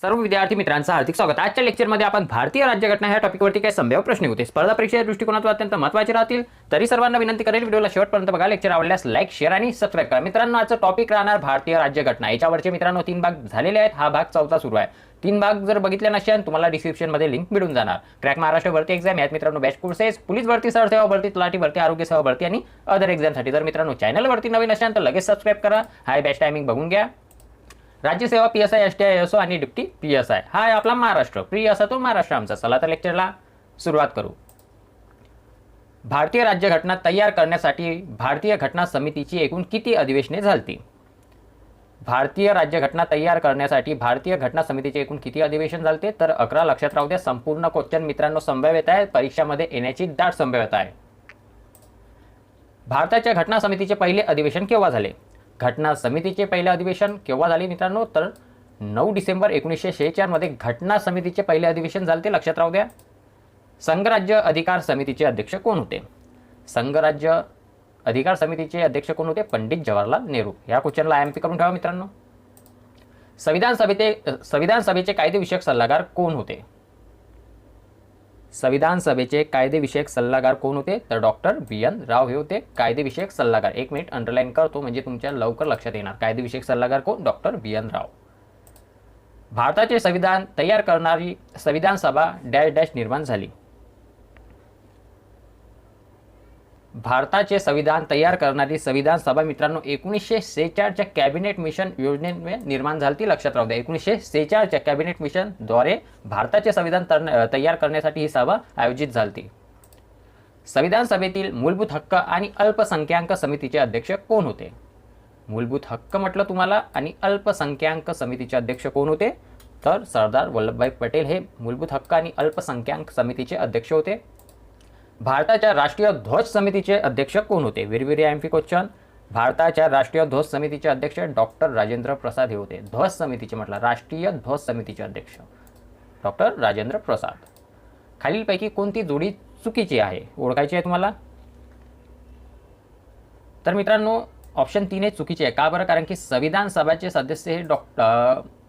सर्व विद्यार्थी मित्रांचं हार्दिक स्वागत। आजच्या लेक्चरमध्ये आपण भारतीय राज्यघटना ह्या टॉपिकवरती काही संभाव्य प्रश्न होते स्पर्धा परीक्षेच्या दृष्टिकोनातून अत्यंत महत्त्वाचे राहतील। तरी सर्वांना विनंती करेल व्हिडिओला शेवटपर्यंत बघा। लेक्चर आवडल्यास लाईक शेअर आणि सबस्क्राइब करा। मित्रांनो आजचा टॉपिक राहणार भारतीय राज्यघटना। याच्यावरचे मित्रांनो 3 भाग झालेले आहेत, हा भाग 4था सुरू आहे। 3 भाग जर बघितले नसेल तुम्हाला डिस्क्रिप्शन मध्ये लिंक मिळून जाणार। क्रॅक महाराष्ट्र भरती एक्झाम यात मित्रांनो बॅच कोर्सेस, पोलीस भरती, सरसेवा भरती, तलाठी भरती, आरोग्य सेवा भरती आणि अदर एक्झामसाठी जर मित्रांनो चॅनल वरती नवीन असाल तर लगेच सबस्क्राइब करा। हाय बॅच टायमिंग बघून घ्या। राज्यसेवा पीएसआय, एसटीआय, एसओ आणि डिप्टी पीएसआय हा आहे आपला महाराष्ट्र। प्रिय असा तो महाराष्ट्र आमचा। चला तर लेक्चरला सुरुवात करू। भारतीय राज्यघटना तयार करण्यासाठी भारतीय घटना समितीची एकूण किती अधिवेशने झाली? भारतीय राज्यघटना तयार करण्यासाठी भारतीय घटना समितीचे एकूण किती अधिवेशन झाले? तर 11। लक्षात राहू द्या, संपूर्ण क्वेश्चन मित्रांनो संभाव्यता आहे, परीक्षामध्ये येण्याची दाट संभाव्यता आहे। भारताच्या घटना समितीचे पहिले अधिवेशन केव्हा झाले? घटना समितीचे पहिले अधिवेशन केव्हा झाले मित्रांनो? तर 9 डिसेंबर 1946 मध्ये घटना समितीचे पहिले अधिवेशन झाले। लक्षात राहू द्या। संघराज्य अधिकार समितीचे अध्यक्ष कोण होते? संघराज्य अधिकार समितीचे अध्यक्ष कोण होते? पंडित जवाहरलाल नेहरू। या क्वेश्चनला एमपी करून ठेवा मित्रांनो। संविधान सभेचे कायदेविषयक सल्लागार कोण होते? संविधान सभेचे कायदेविषयक सल्लागार कोण होते? तर डॉक्टर बी.एन. राव हे होते कायदेविषयक सल्लागार। 1 मिनिट अंडरलाईन करतो म्हणजे तुमच्या लवकर लक्षात येणार। कायदेविषयक सल्लागार कोण? Doctor B. राव। भारताचे संविधान तयार करणारी संविधान सभा डॅश डॅश निर्माण झाली। भारताचे संविधान तयार करणारी संविधान सभा मित्रांनो 1946च्या कॅबिनेट मिशन योजनेने निर्माण झाली। लक्षात राहू द्या, 1946च्या कॅबिनेट मिशन द्वारे भारताचे संविधान तयार करण्यासाठी ही सभा आयोजित झाली। संविधान सभेतील मूलभूत हक्क आणि अल्पसंख्याक समितीचे अध्यक्ष कोण होते? मूलभूत हक्क म्हटलं तुम्हाला आणि अल्पसंख्याक समितीचे अध्यक्ष कोण होते? तर सरदार वल्लभभाई पटेल हे मूलभूत हक्क आणि अल्पसंख्याक समितीचे अध्यक्ष होते। भारताच्या राष्ट्रीय ध्वज समितीचे अध्यक्ष कोण होते? Very MP question. भारताच्या राष्ट्रीय ध्वज समितीचे अध्यक्ष डॉक्टर राजेंद्र प्रसाद हे होते। ध्वज समितीचे म्हटलं राष्ट्रीय ध्वज समितीचे अध्यक्ष डॉक्टर राजेंद्र प्रसाद। खालीलपैकी कोणती जोडी चुकीची आहे? ओळखायची आहे तुम्हाला। तर मित्रांनो ऑप्शन 3 हे चुकीचे आहे। का बरं? कारण की संविधान सभेचे सदस्य हे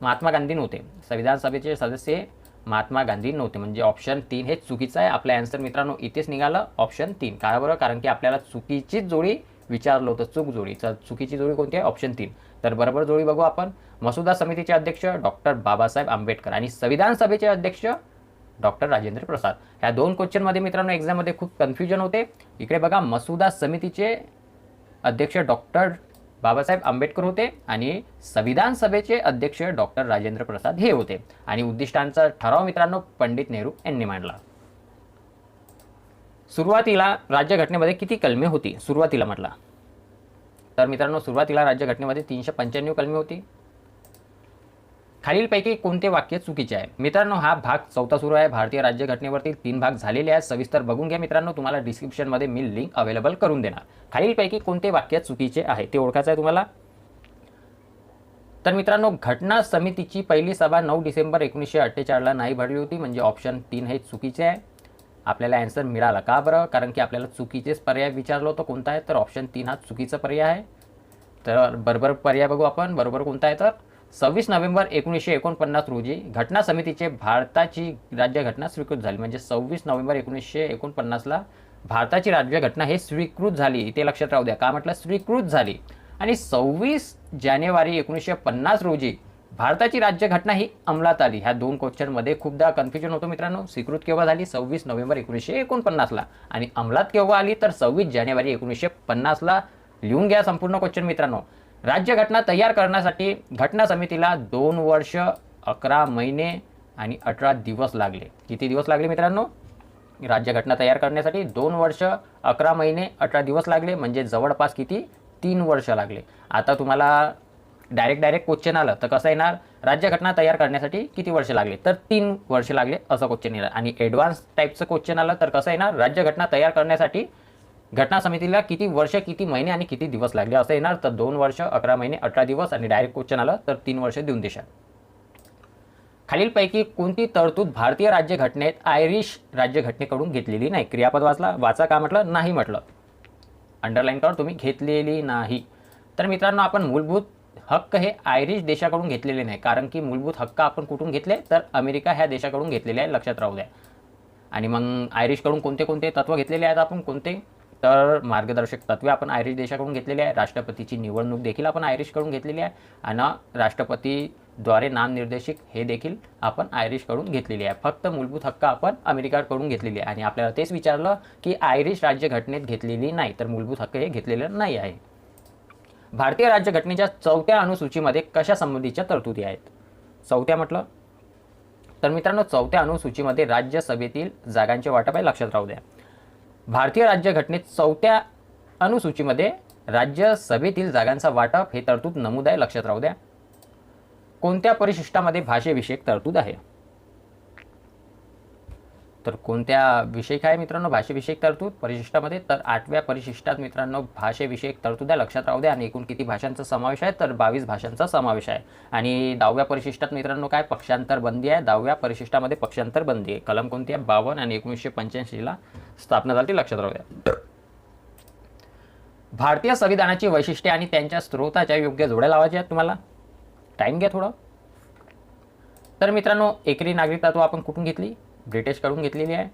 महात्मा गांधी नव्हते। संविधान सभेचे सदस्य महात्मा गांधी नव्हते, म्हणजे ऑप्शन 3 हे चुकीचं आहे। आपला आन्सर मित्रांनो इथेच निघाला ऑप्शन 3। का बरं? कारण की आपल्याला चुकीचीच जोडी विचारलं होतं, चूक जोडी। चुकीची जोडी कोणती आहे? ऑप्शन 3। तर बरोबर जोडी बघू आपण। मसुदा समितीचे अध्यक्ष डॉक्टर बाबासाहेब आंबेडकर आणि संविधान सभेचे अध्यक्ष डॉक्टर राजेंद्र प्रसाद। ह्या 2 क्वेश्चनमध्ये मित्रांनो एक्झाममध्ये खूप कन्फ्युजन होते। इकडे बघा, मसुदा समितीचे अध्यक्ष डॉक्टर बाबासाहेब आंबेडकर होते आणि संविधान सभेचे अध्यक्ष डॉक्टर राजेंद्र प्रसाद हे होते आणि उद्दिष्टांचा ठराव मित्रांनो पंडित नेहरू यांनी मांडला। सुरुवातीला राज्यघटनेमध्ये किती कलमे होती? सुरुवातीला म्हटला तर मित्रांनो सुरुवातीला राज्यघटनेमध्ये 395 कलमे होती। खालीलपैकी कोणते वाक्य चुकीचे आहे? मित्रांनो हा भाग 4था सुरू आहे। भारतीय राज्यघटनेवरती 3 भाग झालेले आहेत, सविस्तर बघून घ्या मित्रांनो। तुम्हाला डिस्क्रिप्शन मध्ये मी लिंक अवेलेबल करून देणार। खालीलपैकी कोणते वाक्य चुकीचे आहे ते ओळखायचं आहे तुम्हाला। तर मित्रांनो घटना समितीची पहिली सभा 9 डिसेंबर 1948 ला नाही भरली होती, म्हणजे ऑप्शन 3 हे चुकीचे आहे। आपल्याला आन्सर मिळाला। का बरं? कारण की आपल्याला चुकीचेच पर्याय विचारलं होतं। कोणता आहे? तर ऑप्शन 3 हा चुकीचा पर्याय आहे। तर बरोबर पर्याय बघू आपण। बरोबर कोणता आहे? तर 26 नोव्हेंबर 1949 रोजी घटना समितीचे भारताची राज्यघटना स्वीकृत झाली, म्हणजे 26 नोव्हेंबर 1949 ला भारताची राज्यघटना हे स्वीकृत झाली। ते लक्षात राहू द्या। का म्हटलं? स्वीकृत झाली। आणि 26 जानेवारी 1950 रोजी भारताची राज्यघटना ही अंमलात आली। ह्या 2 क्वेश्चनमध्ये खूपदा कन्फ्युजन होतो मित्रांनो। स्वीकृत केव्हा झाली? 26 नोव्हेंबर 1949 ला आणि अंमलात केव्हा आली? तर 26 जानेवारी 1950 ला। लिहून घ्या संपूर्ण क्वेश्चन मित्रांनो। राज्यघटना तयार करण्यासाठी घटना समितीला 2 वर्ष 11 महिने आणि 18 दिवस लागले। किती दिवस लागले मित्रांनो? राज्यघटना तयार करण्यासाठी 2 वर्ष 11 महिने 18 दिवस लागले, म्हणजे जवळपास किती? 3 वर्ष लागले। आता तुम्हाला डायरेक्ट क्वेश्चन आलं तर कसं येणार? राज्यघटना तयार करण्यासाठी किती वर्ष लागले? तर 3 वर्ष लागले असं क्वेश्चन येणार। आणि ॲडव्हान्स टाईपचं क्वेश्चन आलं तर कसं येणार? राज्यघटना तयार करण्यासाठी घटना समितीला किती वर्ष, किती महिने आणि किती दिवस लागले असं येणार। तर 2 वर्ष 11 महिने 18 दिवस आणि डायरेक्ट क्वेश्चन आलं तर 3 वर्ष देऊन देशाल। खालीलपैकी कोणती तरतूद भारतीय राज्यघटनेत आयरिश राज्यघटनेकडून घेतलेली नाही? क्रियापद वाचा। का म्हटलं? नाही म्हटलं। अंडरलाईन करा तुम्ही, घेतलेली नाही। तर मित्रांनो आपण मूलभूत हक्क हे आयरिश देशाकडून घेतलेले नाही, कारण की मूलभूत हक्क आपण कुठून घेतले तर अमेरिका ह्या देशाकडून घेतलेले आहे, लक्षात राहू द्या. आणि मग आयरिशकडून कोणते कोणते तत्व घेतलेले आहेत आपण, कोणते तर मार्गदर्शक तत्वे आपण आयरिश देशाकडून घेतलेली आहे. राष्ट्रपतीची निवडणूक देखील आपण आयरिशकडून घेतलेली आहे आणि राष्ट्रपतीद्वारे नामनिर्देशित हे देखील आपण आयरिशकडून घेतलेली आहे. फक्त मूलभूत हक्क आपण अमेरिकाकडून घेतलेली आहे. आणि आपल्याला तेच विचारलं की आयरिश राज्यघटनेत घेतलेली नाही, तर मूलभूत हक्क हे घेतलेलं नाही आहे. भारतीय राज्यघटनेच्या 4थ्या अनुसूचीमध्ये कशा संबंधीच्या तरतुदी आहेत? 4थ्या म्हटलं तर मित्रांनो 4थ्या अनुसूचीमध्ये राज्यसभेतील जागांचे वाटप आहे, लक्षात राहू द्या. भारतीय राज्यघटनेत 4थ्या अनुसूचीमध्ये राज्यसभेतील जागांचा वाटप हे तरतूद नमूद आहे, लक्षात राहू द्या. कोणत्या परिशिष्टामध्ये भाषेविषयक तरतूद आहे? तर कोणत्या विषयक आहे मित्रांनो भाषेविषयक तरतूद परिशिष्टामध्ये? तर 8व्या परिशिष्टात मित्रांनो भाषेविषयक तरतूद आहे, लक्षात राहू द्या. आणि एकूण किती भाषांचा समावेश आहे? तर 22 भाषांचा समावेश आहे. आणि 10व्या परिशिष्टात मित्रांनो काय पक्षांतर बंदी आहे. 10व्या परिशिष्टामध्ये पक्षांतर बंदी आहे. कलम कोणती आहे? 52 आणि 1985ला स्थापना झाली, लक्षात राहू द्या. भारतीय संविधानाची वैशिष्ट्ये आणि त्यांच्या स्रोताच्या योग्य जोड्या लावायच्या आहेत तुम्हाला. टाईम घ्या थोडं. तर मित्रांनो एकरी नागरिकत्व आपण कुठून घेतली? ब्रिटिशकडून घेतलेली आहे.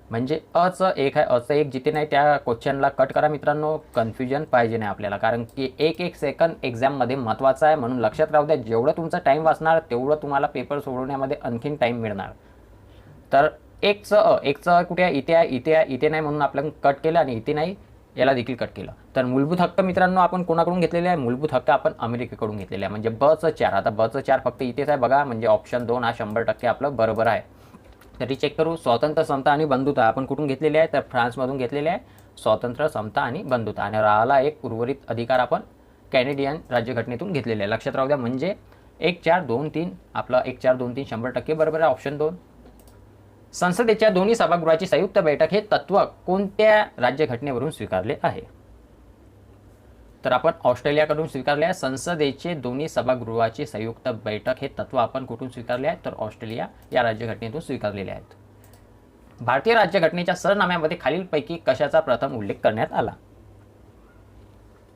म्हणजे अचं एक आहे, अचं एक जिथे नाही त्या क्वेश्चनला कट करा मित्रांनो, कन्फ्युजन पाहिजे नाही आपल्याला, कारण की एक सेकंद एक्झाममध्ये महत्त्वाचा आहे. म्हणून लक्षात राहू द्या, जेवढं तुमचा टाईम वाचणार तेवढं तुम्हाला पेपर सोडवण्यामध्ये आणखीन टाईम मिळणार. तर एकचं कुठे आहे? इथे आहे, इथे आहे, इथे नाही, म्हणून आपल्याला कट केलं. आणि इथे नाही, याला देखील कट केलं. तर मूलभूत हक्क मित्रांनो आपण कोणाकडून घेतलेले आहे? मूलभूत हक्क आपण अमेरिकेकडून घेतलेले आहे. म्हणजे बचं 4. आता बचं 4 फक्त इथेच आहे बघा, म्हणजे ऑप्शन 2 हा 100% आपलं बरोबर आहे. तरी चेक करू. स्वातंत्र्य, समता आणि बंधुता आपण कुठून घेतलेले आहे? तर फ्रान्समधून घेतलेले आहे स्वातंत्र्य, समता आणि बंधुता. आणि राहिला एक उर्वरित अधिकार आपण कॅनेडियन राज्यघटनेतून घेतलेले आहे, लक्षात राहू द्या. म्हणजे 1 4 2 3 आपलं 1 4 2 3 100% बरोबर आहे, ऑप्शन 2. संसदेच्या दोन्ही सभागृहाची संयुक्त बैठक हे तत्व कोणत्या राज्यघटनेवरून स्वीकारले आहे? तर आपण ऑस्ट्रेलियाकडून स्वीकारले आहे. संसदेचे दोन्ही सभागृहाची संयुक्त बैठक हे तत्व आपण कुठून स्वीकारले आहे? तर ऑस्ट्रेलिया या राज्यघटनेतून स्वीकारलेले आहेत. भारतीय राज्यघटनेच्या सरनाम्यामध्ये खालीलपैकी कशाचा प्रथम उल्लेख करण्यात आला?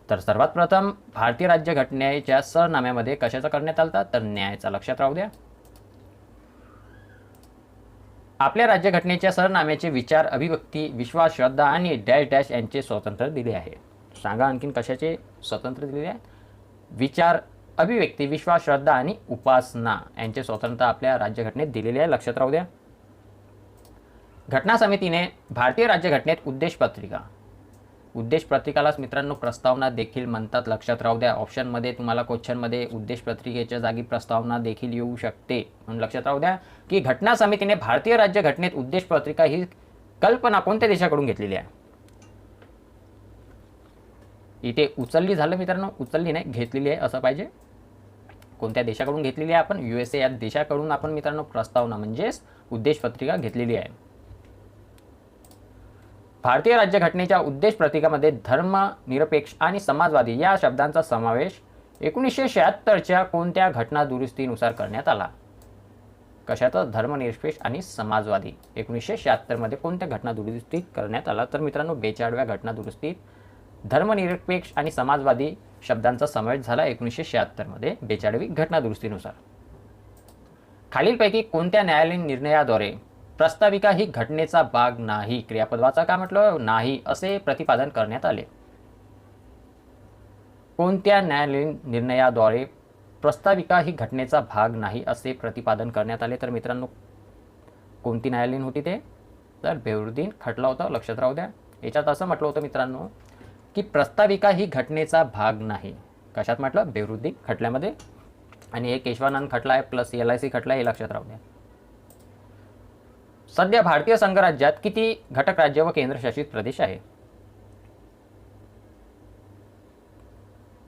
तर सर्वात प्रथम भारतीय राज्यघटनेच्या सरनाम्यामध्ये कशाचा करण्यात आला? तर न्यायाचा, लक्षात राहू द्या. आपल्या राज्यघटनेच्या सरनाम्याचे विचार, अभिव्यक्ती, विश्वास, श्रद्धा आणि डॅश डॅश यांचे स्वातंत्र्य दिले आहे. सांगा आणखीन कशाचे स्वातंत्र्य दिलेले आहे? विचार, अभिव्यक्ती, विश्वास, श्रद्धा आणि उपासना यांचे स्वातंत्र्य आपल्या राज्यघटनेत दिलेले आहे, लक्षात राहू द्या. घटना समितीने भारतीय राज्यघटनेत उद्देश पत्रिकालाच मित्रांनो प्रस्तावना देखील म्हणतात, लक्षात राहू द्या. ऑप्शनमध्ये तुम्हाला क्वेश्चनमध्ये उद्देश पत्रिकेच्या जागी प्रस्तावना देखील येऊ शकते, म्हणून लक्षात राहू द्या की घटना समितीने भारतीय राज्यघटनेत उद्देश पत्रिका ही कल्पना कोणत्या देशाकडून घेतलेली आहे? इथे उचलली झालं मित्रांनो, उचलली नाही, घेतलेली आहे असं पाहिजे. कोणत्या देशाकडून घेतलेली आहे? आपण USA या देशाकडून आपण मित्रांनो प्रस्तावना म्हणजेच उद्देश पत्रिका घेतलेली आहे. भारतीय राज्यघटनेच्या उद्देश पत्रिकामध्ये धर्मनिरपेक्ष आणि समाजवादी या शब्दांचा समावेश 1976च्या कोणत्या घटना दुरुस्तीनुसार करण्यात आला? कशात? धर्मनिरपेक्ष आणि समाजवादी 1976 मध्ये कोणत्या घटना दुरुस्तीत करण्यात आला? तर मित्रांनो 42व्या घटना दुरुस्तीत धर्मनिरपेक्ष आणि समाजवादी शब्दांचा समावेश झाला 1976 मध्ये 42वी घटना दुरुस्तीनुसार. खालीलपैकी कोणत्या न्यायालयीन निर्णयाद्वारे प्रस्ताविका ही घटनेचा भाग नाही, क्रियापदाचा काय म्हटलं? नाही असे प्रतिपादन करण्यात आले? कोणत्या न्यायालयीन निर्णयाद्वारे प्रस्ताविका ही घटनेचा भाग नाही असे प्रतिपादन करण्यात आले? तर मित्रांनो कोणती न्यायालयीन होती ते? तर बेहरुद्दीन खटला होता, लक्षात राहू द्या. याच्यात असं म्हटलं होतं मित्रांनो की प्रस्ताविका ही घटनेचा भाग नाही. कशात म्हटलं? बेहरुद्दीन खटल्यामध्ये. आणि एक केशवानंद खटला आहे प्लस LIC खटला आहे, हे लक्षात राहू द्या. सध्या भारतीय संघराज्यात किती घटक राज्य व केंद्रशासित प्रदेश आहे?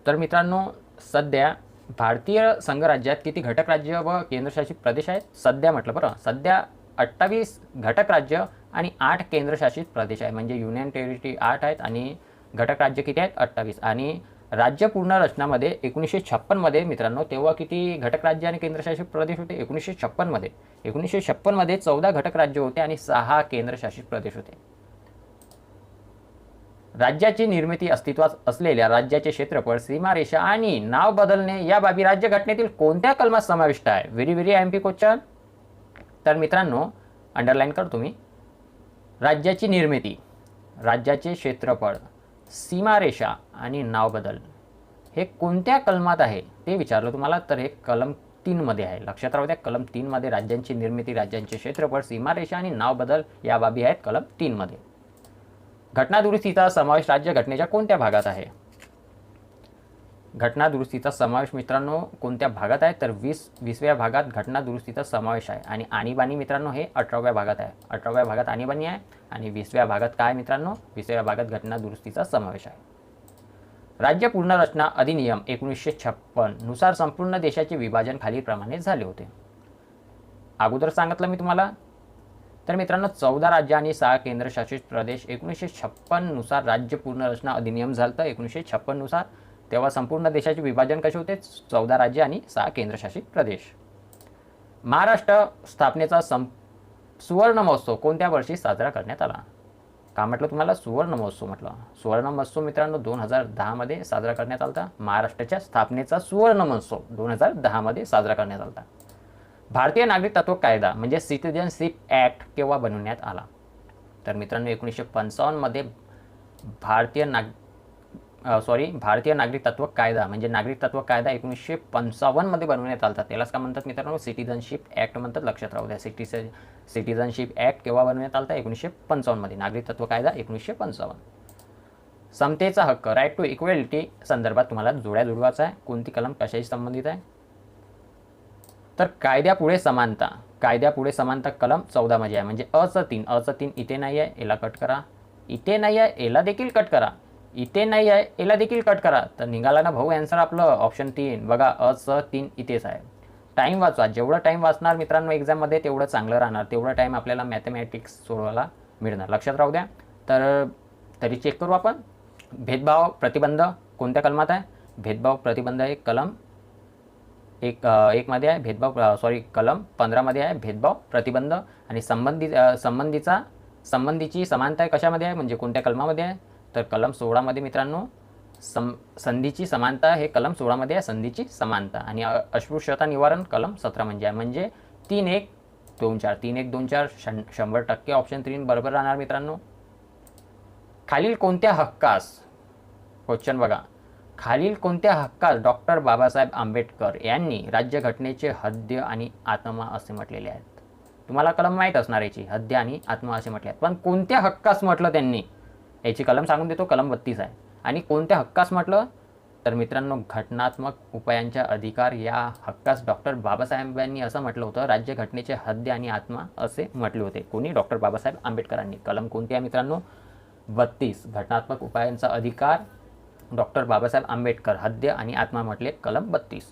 तर मित्रांनो सध्या भारतीय संघराज्यात किती घटक राज्य व केंद्रशासित प्रदेश आहेत? सध्या म्हटलं बरं, सध्या 28 घटक राज्य आणि 8 केंद्रशासित प्रदेश आहे. म्हणजे युनियन टेरिटरी 8 आहेत आणि घटक राज्य किती आहेत? 28. आणि राज्य पुनर्रचनामध्ये 1956 मध्ये मित्रांनो तेव्हा किती घटक राज्य आणि केंद्रशासित प्रदेश होते? 1956 मध्ये 14 घटक राज्य होते आणि 6 केंद्रशासित प्रदेश होते. राज्याची निर्मिती अस्तित्वात असलेल्या राज्याचे क्षेत्रफळ, सीमारेषा आणि नाव बदलणे या बाबी राज्यघटनेतील कोणत्या कलमात समाविष्ट आहे? Very very MP question. तर मित्रांनो अंडरलाईन करतो मी. राज्याची निर्मिती, राज्याचे क्षेत्रफळ, सीमारेषा आणि नाव बदल हे कोणत्या कलमात आहे ते विचारलं तुम्हाला. तर हे कलम 3 मध्ये आहे. लक्षात राहू द्या, कलम 3 मध्ये राज्यांची निर्मिती, राज्यांचे क्षेत्रफळ, सीमारेषा आणि नाव बदल या बाबी आहेत कलम 3 मध्ये. घटना दुरुस्तीचा समावेश राज्यघटनेच्या कोणत्या भागात आहे? घटना दुरुस्तीचा समावेश मित्रांनो कोणत्या भागात आहे? तर 20व्या भागात घटना दुरुस्तीचा समावेश आहे. आणि आणीबाणी मित्रांनो हे 18व्या भागात आहे. 18व्या भागात आणीबाणी आहे आणि 20व्या भागात काय मित्रांनो? 20व्या भागात घटना दुरुस्तीचा समावेश आहे. राज्य पुनर्रचना अधिनियम 1956 नुसार संपूर्ण देशाचे विभाजन खालीलप्रमाणे झाले होते. अगोदर सांगितलं मी तुम्हाला. तर मित्रांनो 14 राज्य आणि 6 केंद्रशासित प्रदेश 1956 नुसार राज्य पुनर्रचना अधिनियम झालं 1956 नुसार. तेव्हा संपूर्ण देशाचे विभाजन कसे होते? 14 राज्य आणि 6 केंद्रशासित प्रदेश. महाराष्ट्र स्थापनेचा सुवर्ण महोत्सव कोणत्या वर्षी साजरा करण्यात आला? का म्हटलं तुम्हाला? सुवर्ण महोत्सव म्हटलं. सुवर्ण महोत्सव मित्रांनो 2010 मध्ये साजरा करण्यात आला. महाराष्ट्राच्या स्थापनेचा सुवर्ण महोत्सव 2010 मध्ये साजरा करण्यात आला. भारतीय नागरिकत्व कायदा म्हणजे सिटिझनशिप ॲक्ट केव्हा बनवण्यात आला? तर मित्रांनो 1955 मध्ये भारतीय नागरिकत्व कायदा म्हणजे नागरिकत्व कायदा 1955 मध्ये बनवण्यात आला. त्यालाच का म्हणतात मित्रांनो? सिटिझनशिप ॲक्ट म्हणतात. लक्षात राहू द्या. सिटिझनशिप ॲक्ट केव्हा बनवण्यात आला? 1955 मध्ये. नागरिकत्व कायदा 1955. समतेचा हक्क, राईट टू इक्वॅलिटी संदर्भात तुम्हाला जोड्या जुळवायचा आहे. कोणती कलम कशाशी संबंधित आहे? तर कायद्यापुढे समानता, कायद्यापुढे समानता कलम 14 मध्ये आहे. म्हणजे अचं 3 इथे नाही आहे, याला कट करा. इथे नाही आहे, याला देखील कट करा. इथे नाही आहे, याला देखील कट करा. तर निघाला ना भाऊ आन्सर आपलं ऑप्शन 3. बघा अचं 3 इथेच आहे. टाईम वाचवा. जेवढं टाईम वाचणार मित्रांनो एक्झाममध्ये तेवढं चांगलं राहणार. तेवढा टाईम आपल्याला मॅथमॅटिक्स सोडवायला मिळणार. लक्षात राहू द्या. तर तरी चेक करू आपण. भेदभाव प्रतिबंध कोणत्या कलमात आहे? भेदभाव प्रतिबंध एक कलम एक मध्ये आहे. कलम 15 मध्ये आहे भेदभाव प्रतिबंध. आणि संबंधीची समानता कशामध्ये आहे म्हणजे कोणत्या कलमामध्ये आहे? तर कलम 16 मध्ये मित्रांनो. संधीची समानता हे कलम 16 मध्ये आहे. संधीची समानता. आणि अस्पृश्यता निवारण कलम 17 म्हणजे 3-1-2-4 3-1-2-4 100% ऑप्शन 3 बरोबर राहणार मित्रांनो. खालील कोणत्या हक्कास, क्वेश्चन बघा, खालील कोणत्या हक्कास डॉक्टर बाबासाहेब आंबेडकर यांनी राज्यघटनेचे हद्य आणि आत्मा असे म्हटलेले आहेत? तुम्हाला कलम माहीत असणार याची. हद्य आणि आत्मा असे म्हटले आहेत. पण कोणत्या हक्कास म्हटलं त्यांनी याची कलम सांगून देतो. कलम 32 आहे. आणि कोणत्या हक्कास म्हटलं? तर मित्रांनो घटनात्मक उपायांच्या अधिकार या हक्कास डॉक्टर बाबासाहेबांनी असं म्हटलं होतं. राज्यघटनेचे हद्य आणि आत्मा असे म्हटले होते. कोणी? डॉक्टर बाबासाहेब आंबेडकरांनी. कलम कोणती आहे मित्रांनो? 32. घटनात्मक उपायांचा अधिकार डॉक्टर बाबासाहेब आंबेडकर, हद्य आणि आत्मा म्हटले कलम 32.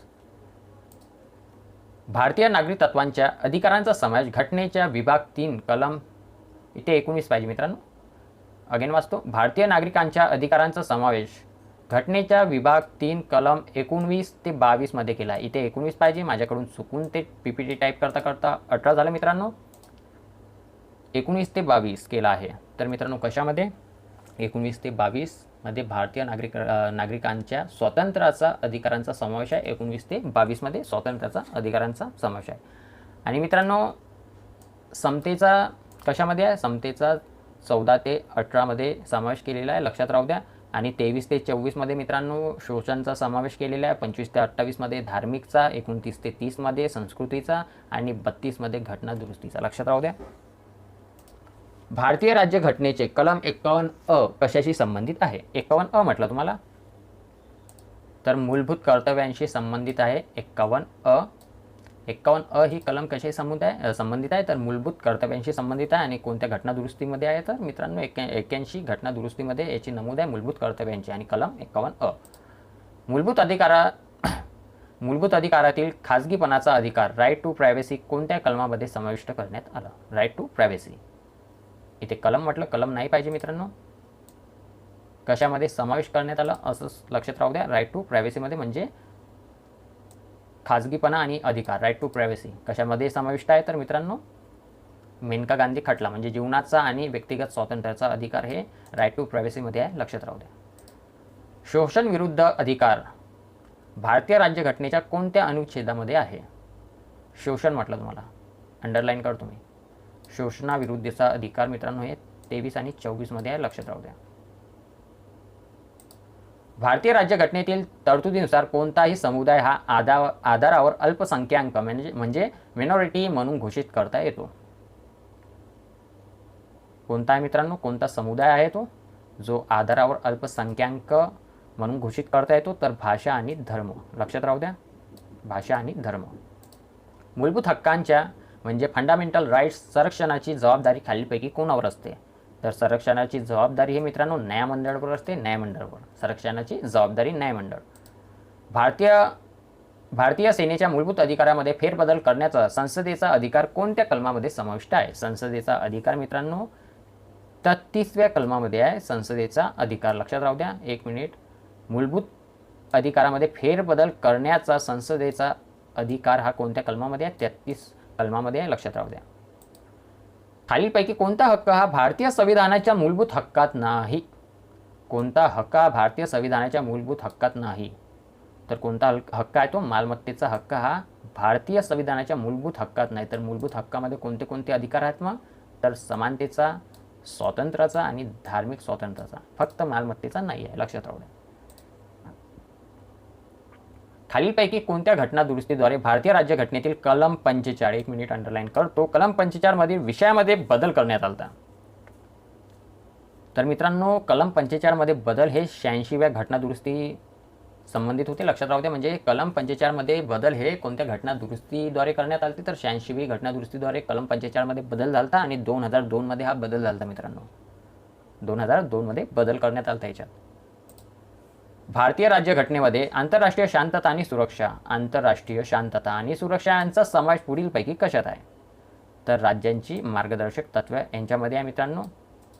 भारतीय नागरिक तत्वांच्या अधिकारांचा समावेश घटनेच्या विभाग 3 कलम इथे 19 पाहिजे मित्रांनो. अगेन वाचतो. भारतीय नागरिकांच्या अधिकारांचा समावेश घटनेच्या विभाग 3 कलम 19 ते 22 मध्ये केला. इथे 19 पाहिजे. माझ्याकडून चुकून ते पीपीटी टाईप करता करता 18 झालं मित्रांनो. 19 ते 22 केला आहे. तर मित्रांनो कशामध्ये? 19 ते 22 मध्ये भारतीय नागरिकांच्या स्वातंत्र्याचा अधिकारांचा समावेश आहे. 19 ते 22 मध्ये स्वातंत्र्याचा अधिकारांचा समावेश आहे. आणि मित्रांनो समतेचा कशामध्ये आहे? समतेचा 14 ते 18 मध्ये समावेश केलेला आहे. लक्षात राहू द्या. आणि 23 ते 24 मध्ये मित्रांनो शोषणचा समावेश केलेला आहे. 25 ते 28 मध्ये धार्मिकचा, 29 ते 30 मध्ये संस्कृतीचा आणि 32 मध्ये घटना दुरुस्तीचा. लक्षात राहू द्या. भारतीय राज्यघटनेचे कलम 51 कशाशी संबंधित आहे? 51 म्हटलं तुम्हाला तर मूलभूत कर्तव्यांशी संबंधित आहे. 51 ही कलम कशाशी संबंधित आहे? तर मूलभूत कर्तव्यांशी संबंधित आहे. आणि कोणत्या घटना दुरुस्तीमध्ये आहे? तर मित्रांनो 81 घटना दुरुस्तीमध्ये याची नमूद आहे मूलभूत कर्तव्यांची. आणि कलम 51. मूलभूत अधिकारातील खाजगीपणाचा अधिकार, राईट टू प्रायव्हसी कोणत्या कलमामध्ये समाविष्ट करण्यात आला? Right to privacy. इथे कलम म्हटलं, कलम नाही पाहिजे मित्रांनो. कशामध्ये समावेश करण्यात आला असं लक्षात राहू द्या. राईट टू प्रायव्हसीमध्ये म्हणजे खाजगीपणा आणि अधिकार. राईट टू प्रायव्हसी कशामध्ये समाविष्ट आहे? तर मित्रांनो मेनका गांधी खटला म्हणजे जीवनाचा आणि व्यक्तिगत स्वातंत्र्याचा अधिकार हे राईट टू प्रायव्हसीमध्ये आहे, लक्षात राहू द्या. शोषण विरुद्ध अधिकार भारतीय राज्यघटनेच्या कोणत्या अनुच्छेदामध्ये आहे? शोषण म्हटलं तुम्हाला, अंडरलाईन करतो मी. शोषणाविरुद्धचा अधिकार मित्रांनो हे 23 आणि 24 मध्ये आहे, लक्षात राहू द्या. भारतीय राज्यघटनेतील तरतुदीनुसार कोणताही समुदाय हा आधारावर अल्पसंख्याक म्हणजे मिनॉरिटी म्हणून घोषित करता येतो. कोणता आहे मित्रांनो? कोणता समुदाय आहे तो जो आधारावर अल्पसंख्याक म्हणून घोषित करता येतो? तर भाषा आणि धर्म, लक्षात राहू द्या. भाषा आणि धर्म. मूलभूत हक्कांच्या म्हणजे फंडामेंटल राईट्स संरक्षणाची जबाबदारी खालीलपैकी कोणावर असते? तर संरक्षणाची जबाबदारी हे मित्रांनो न्यायमंडळावर असते, न्यायमंडळावर. संरक्षणाची जबाबदारी न्यायमंडळ. भारतीय सेनेच्या मूलभूत अधिकारामध्ये फेरबदल करण्याचा संसदेचा अधिकार कोणत्या कलमामध्ये समाविष्ट आहे? संसदेचा अधिकार मित्रांनो 33व्या कलमामध्ये आहे संसदेचा अधिकार, लक्षात राहू द्या. एक मिनिट. मूलभूत अधिकारामध्ये फेरबदल करण्याचा संसदेचा अधिकार हा कोणत्या कलमामध्ये आहे? 33 कलमामध्ये आहे, लक्षात राहू द्या. खालीलपैकी कोणता हक्क हा भारतीय संविधानाच्या मूलभूत हक्कात नाही? कोणता हक्क हा भारतीय संविधानाच्या मूलभूत हक्कात नाही? तर कोणता हक्क आहे तो? मालमत्तेचा हक्क हा भारतीय संविधानाच्या मूलभूत हक्कात नाही. तर मूलभूत हक्कामध्ये कोणते कोणते अधिकार आहेत मग? तर समानतेचा, स्वातंत्र्याचा आणि धार्मिक स्वातंत्र्याचा. फक्त मालमत्तेचा नाही आहे, लक्षात राहू द्या. खालीलपैकी कोणत्या घटना दुरुस्तीद्वारे भारतीय राज्यघटनेतील कलम 45, एक मिनिट अंडरलाईन करतो, कलम 45 मधील विषयामध्ये बदल करण्यात आला? तर मित्रांनो कलम 45 मध्ये बदल हे 86व्या घटना दुरुस्ती संबंधित होते, लक्षात राहू द्या. म्हणजे कलम 45 मध्ये बदल हे कोणत्या घटना दुरुस्तीद्वारे करण्यात आले? तर 86वी घटना दुरुस्तीद्वारे कलम 45 मध्ये बदल झाला आणि 2002 मध्ये हा बदल झाला मित्रांनो. 2002 मध्ये बदल करण्यात आला याच्यात. भारतीय राज्यघटनेमध्ये आंतरराष्ट्रीय शांतता आणि सुरक्षा, आंतरराष्ट्रीय शांतता आणि सुरक्षा यांचा समावेश पुढीलपैकी कशात आहे? तर राज्यांची मार्गदर्शक तत्त्वे यांच्यामध्ये आहे मित्रांनो.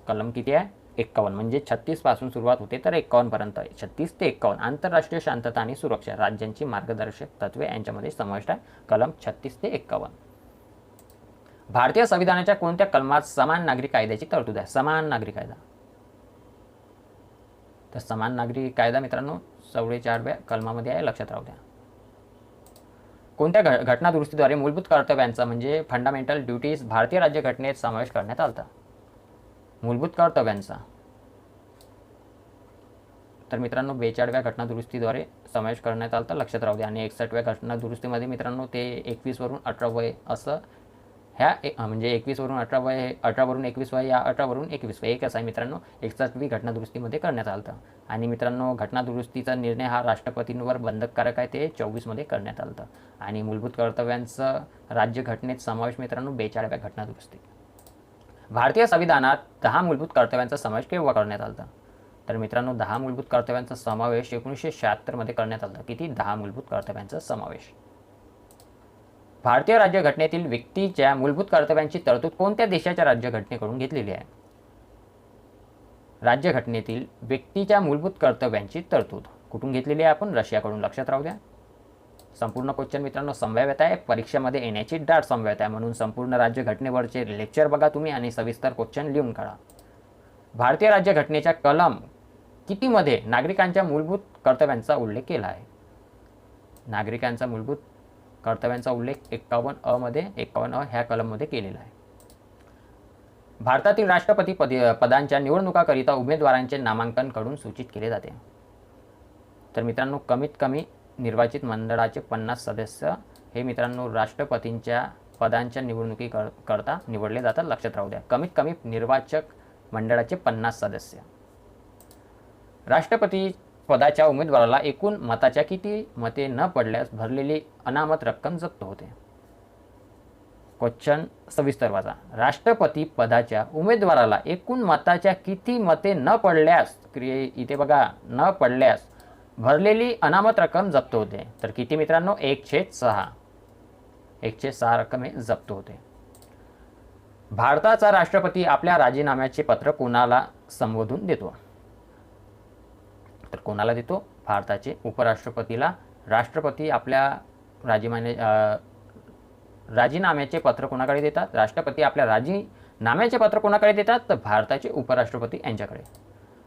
कलम किती आहे? 51. म्हणजे 36 पासून सुरुवात होते तर 51 पर्यंत आहे. 36 ते 51 आंतरराष्ट्रीय शांतता आणि सुरक्षा, राज्यांची मार्गदर्शक तत्त्वे यांच्यामध्ये समाविष्ट आहे. कलम 36 ते 51. भारतीय संविधानाच्या कोणत्या कलमात समान नागरी कायद्याची तरतूद आहे? समान नागरी कायदा. तर समान नागरी कायदा मित्रांनो 44व्या कलमामध्ये आहे, लक्षात राहू द्या. कोणत्या घटना दुरुस्तीद्वारे मूलभूत कर्तव्यांचा म्हणजे फंडामेंटल ड्युटीज भारतीय राज्यघटनेत समावेश करण्यात आला? मूलभूत कर्तव्यांचा तर मित्रांनो 42व्या घटना दुरुस्तीद्वारे समावेश करण्यात आला, लक्षात राहू द्या. आणि 61व्या घटना दुरुस्तीमध्ये मित्रांनो ते 21 वरून 18 वय असं ह्या म्हणजे 21 वरून 18 वय, 18 वरून 21 वय, या 18 वरून 21 वय एकच आहे मित्रांनो. 61वी घटना दुरुस्तीमध्ये करण्यात आलं. आणि मित्रांनो घटना दुरुस्तीचा निर्णय हा राष्ट्रपतींवर बंधनकारक आहे, ते 24 मध्ये करण्यात आलं. आणि मूलभूत कर्तव्यांचं राज्यघटनेत समावेश मित्रांनो 42व्या घटना दुरुस्ती. भारतीय संविधानात 10 मूलभूत कर्तव्यांचा समावेश केव्हा करण्यात आला? तर मित्रांनो 10 मूलभूत कर्तव्यांचा समावेश 1976 मध्ये करण्यात आला. किती? 10 मूलभूत कर्तव्यांचा समावेश. भारतीय राज्यघटनेतील व्यक्तीच्या मूलभूत कर्तव्यांची तरतूद कोणत्या देशाच्या राज्यघटनेकडून घेतलेली आहे? राज्यघटनेतील व्यक्तीच्या मूलभूत कर्तव्यांची तरतूद कुठून घेतलेली आहे आपण? रशियाकडून, लक्षात राहू द्या. संपूर्ण क्वेश्चन मित्रांनो संभाव्यता आहे, परीक्षेमध्ये येण्याची दाट संभाव्यता आहे, म्हणून संपूर्ण राज्यघटनेवरचे लेक्चर बघा तुम्ही आणि सविस्तर क्वेश्चन लिहून काढा. भारतीय राज्यघटनेच्या कलम कितीमध्ये नागरिकांच्या मूलभूत कर्तव्यांचा उल्लेख केला आहे? नागरिकांचा मूलभूत कर्तव्यांचा उल्लेख 51 मध्ये 51 ह्या कलममध्ये केलेला आहे. भारतातील राष्ट्रपती पदांच्या निवडणुकाकरिता उमेदवारांचे नामांकन कडून सूचित केले जाते. तर मित्रांनो कमीत कमी निर्वाचित मंडळाचे 50 सदस्य हे मित्रांनो राष्ट्रपतींच्या पदांच्या निवडणुकीकरता निवडले जातात, लक्षात राहू द्या. कमीत कमी निर्वाचक मंडळाचे 50 सदस्य. राष्ट्रपती पदाच्या उमेदवाराला एकूण मताच्या किती मते न पडल्यास भरलेली अनामत रक्कम जप्त होते? क्वेश्चन सविस्तर वाचा. राष्ट्रपती पदाच्या उमेदवाराला एकूण मताच्या किती मते न पडल्यास, इथे बघा न पडल्यास भरलेली अनामत रक्कम जप्त होते? तर किती मित्रांनो? 1/6. 1/6 रक्कम हे जप्त होते. भारताचा राष्ट्रपती आपल्या राजीनाम्याचे पत्र कोणाला संबोधून देतो? तर कोणाला देतो? भारताचे उपराष्ट्रपतीला राष्ट्रपती आपल्या राजीनाम्याचे पत्र कोणाकडे देतात? राष्ट्रपती आपल्या राजीनाम्याचे पत्र कोणाकडे देतात? तर भारताचे उपराष्ट्रपती यांच्याकडे.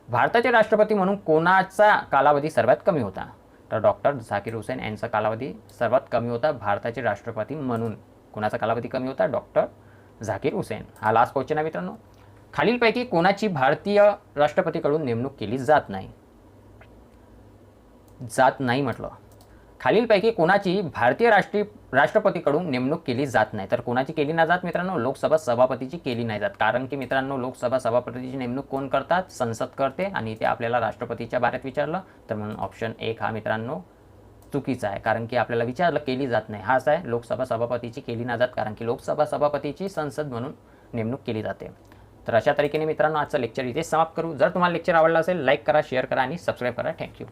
भारताचे राष्ट्रपती म्हणून कोणाचा कालावधी सर्वात कमी होता? तर डॉक्टर झाकीर हुसेन यांचा कालावधी सर्वात कमी होता भारताचे राष्ट्रपती म्हणून. कोणाचा कालावधी कमी होता? डॉक्टर झाकीर हुसेन. हा लास्ट क्वेश्चन आहे मित्रांनो. खालीलपैकी कोणाची भारतीय राष्ट्रपतीकडून नेमणूक केली जात नाही? जात नाही म्हटलं. खालीलपैकी कोणाची भारतीय राष्ट्रपतीकडून नेमणूक केली जात नाही? तर कोणाची केली नाही जात मित्रांनो? लोकसभा सभापतीची केली नाही जात. कारण की मित्रांनो लोकसभा सभापतीची नेमणूक कोण करतात? संसद करते. आणि ते आपल्याला राष्ट्रपतीच्या बारेत विचारलं तर म्हणून ऑप्शन 1 हा मित्रांनो चुकीचा आहे. कारण की आपल्याला विचारलं केली जात नाही. हाच आहे, लोकसभा सभापतीची केली नाही जात. कारण की लोकसभा सभापतीची संसद म्हणून नेमणूक केली जाते. तर अशा तरीकेने मित्रांनो आजचं लेक्चर इथेच समाप्त करू. जर तुम्हाला लेक्चर आवडला असेल लाईक करा, शेअर करा आणि सबस्क्राईब करा. थँक्यू.